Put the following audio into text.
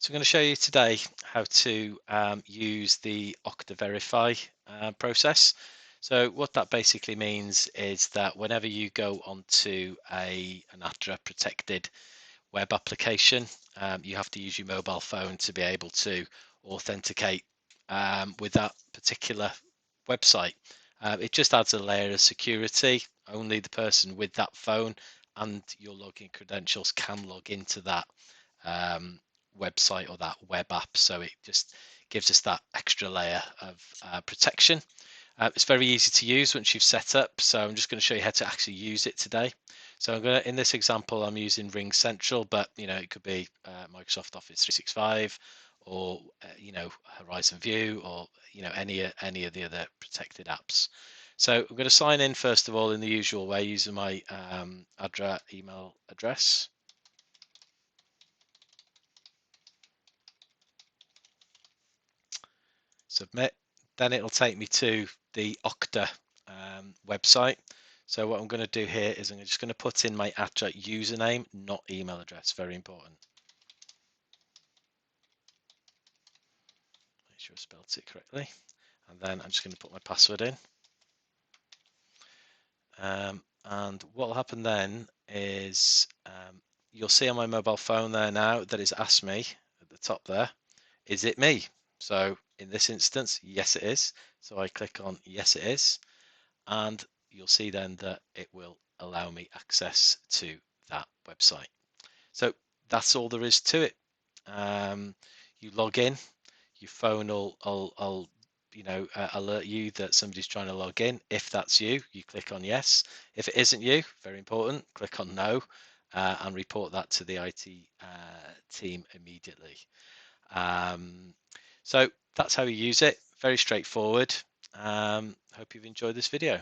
So I'm going to show you today how to use the Okta Verify process. So what that basically means is that whenever you go onto an Okta protected web application, you have to use your mobile phone to be able to authenticate with that particular website. It just adds a layer of security. Only the person with that phone and your login credentials can log into that website or that web app. So it just gives us that extra layer of protection. It's very easy to use once you've set up. So I'm just going to show you how to actually use it today. So I'm going to, in this example, I'm using Ring Central, but it could be Microsoft Office 365 or Horizon View or any of the other protected apps. So I'm going to sign in first of all in the usual way using my email address. Submit. Then it'll take me to the Okta website. So what I'm going to do here is I'm just going to put in my Okta username, not email address. Very important. Make sure I spelled it correctly. And then I'm just going to put my password in. And what will happen then is you'll see on my mobile phone there now that it's asked me at the top there, is it me? So in this instance, yes, it is. So I click on yes, it is. And you'll see then that it will allow me access to that website. So that's all there is to it. You log in, your phone will alert you that somebody's trying to log in. If that's you, you click on yes. If it isn't you, very important, click on no and report that to the IT team immediately. So that's how you use it. Very straightforward. Hope you've enjoyed this video.